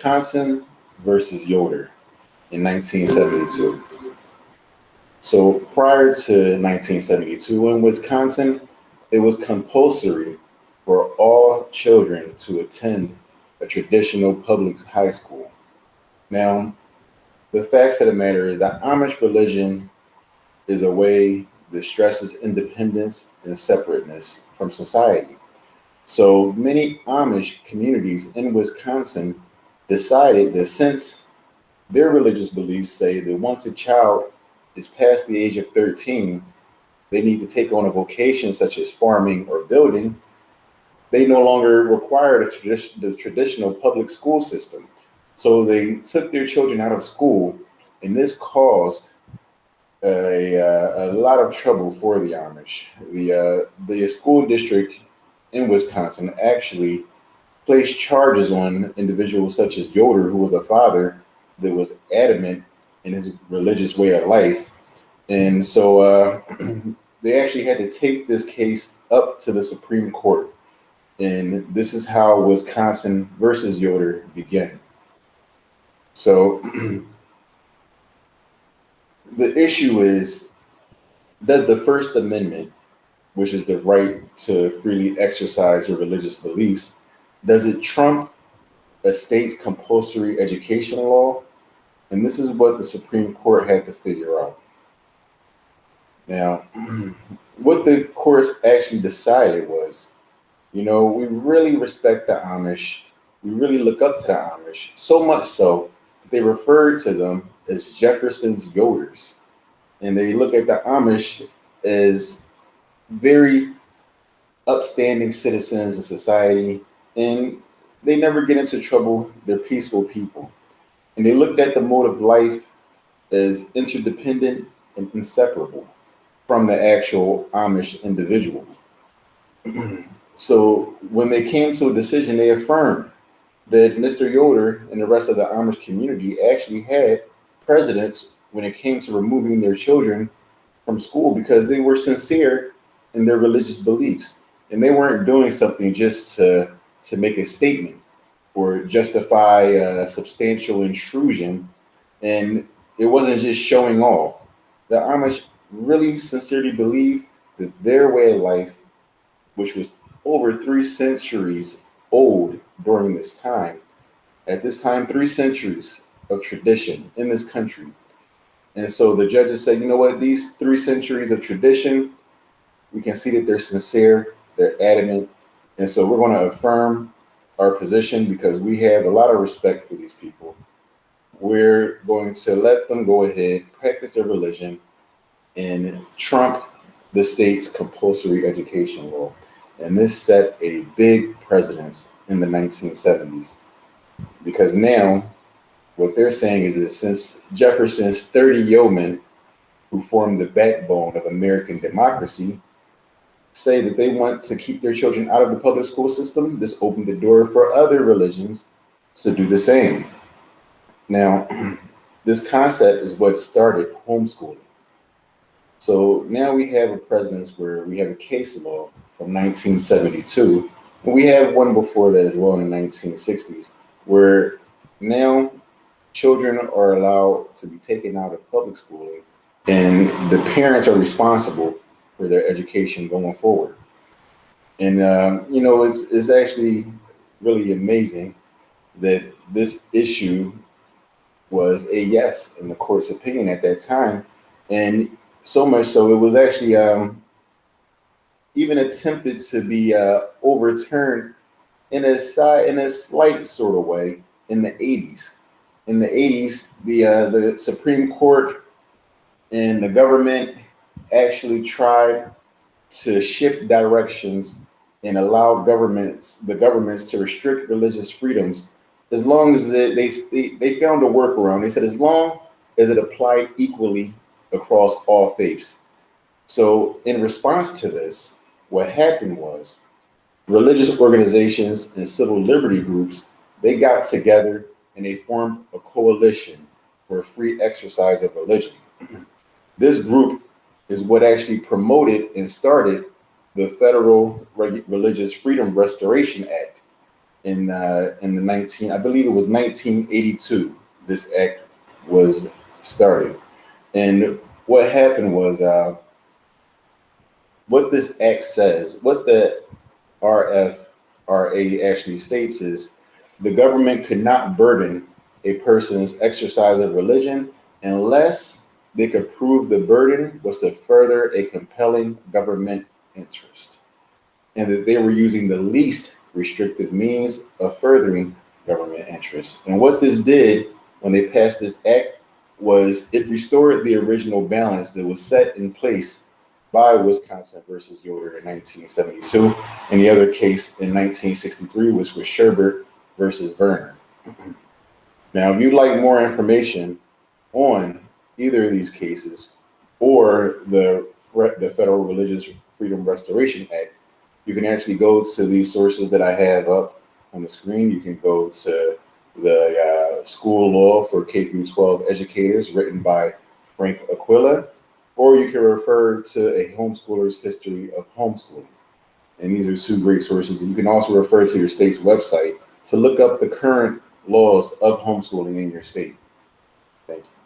Wisconsin versus Yoder in 1972. So prior to 1972 in Wisconsin, it was compulsory for all children to attend a traditional public high school. Now, the facts of the matter is that Amish religion is a way that stresses independence and separateness from society. So many Amish communities in Wisconsin decided that since their religious beliefs say that once a child is past the age of 13, they need to take on a vocation such as farming or building, they no longer require the traditional public school system. So they took their children out of school, and this caused a lot of trouble for the Amish. The school district in Wisconsin actually placed charges on individuals such as Yoder, who was a father that was adamant in his religious way of life. And so they actually had to take this case up to the Supreme Court. And this is how Wisconsin versus Yoder began. So the issue is, does the First Amendment, which is the right to freely exercise your religious beliefs, does it trump a state's compulsory education law? And this is what the Supreme Court had to figure out. Now, what the courts actually decided was, we really respect the Amish. We really look up to the Amish, so much so that they referred to them as Jefferson's Yoders. And they look at the Amish as very upstanding citizens in society, and they never get into trouble. They're peaceful people. And they looked at the mode of life as interdependent and inseparable from the actual Amish individual. So when they came to a decision, they affirmed that Mr. Yoder and the rest of the Amish community actually had precedence when it came to removing their children from school because they were sincere in their religious beliefs. And they weren't doing something just to make a statement or justify a substantial intrusion. And it wasn't just showing off. The Amish really sincerely believed that their way of life, which was over 3 centuries old during this time, at this time, 3 centuries of tradition in this country. And so the judges said, you know what, these 3 centuries of tradition, we can see that they're sincere, they're adamant. And so we're going to affirm our position because we have a lot of respect for these people. We're going to let them go ahead, practice their religion, and trump the state's compulsory education law. And this set a big precedence in the 1970s because now what they're saying is that since Jefferson's 30 yeomen who formed the backbone of American democracy say that they want to keep their children out of the public school system, this opened the door for other religions to do the same. Now, this concept is what started homeschooling. So now we have a precedence where we have a case law from 1972, and we have one before that as well in the 1960s, where now children are allowed to be taken out of public schooling, and the parents are responsible for their education going forward. And it's actually really amazing that this issue was a yes in the court's opinion at that time, and so much so it was actually even attempted to be overturned in a slight sort of way in the 80s. In the 80s, the Supreme Court and the government actually tried to shift directions and allow the governments to restrict religious freedoms as long as they found a workaround. They said as long as it applied equally across all faiths. So in response to this, what happened was religious organizations and civil liberty groups, they got together and they formed a coalition for free exercise of religion. This group is what actually promoted and started the Federal Religious Freedom Restoration Act. in the 19, I believe it was 1982. This act was started, and what happened was what this act says, what the RFRA actually states is the government could not burden a person's exercise of religion unless they could prove the burden was to further a compelling government interest and that they were using the least restrictive means of furthering government interest. And what this did when they passed this act was it restored the original balance that was set in place by Wisconsin versus Yoder in 1972, and the other case in 1963, which was Sherbert versus Verner. Now, if you'd like more information on either of these cases or the Federal Religious Freedom Restoration Act, you can actually go to these sources that I have up on the screen. You can go to the School Law for K through 12 Educators, written by Frank Aquila, or you can refer to A Homeschooler's History of Homeschooling. And these are two great sources. And you can also refer to your state's website to look up the current laws of homeschooling in your state. Thank you.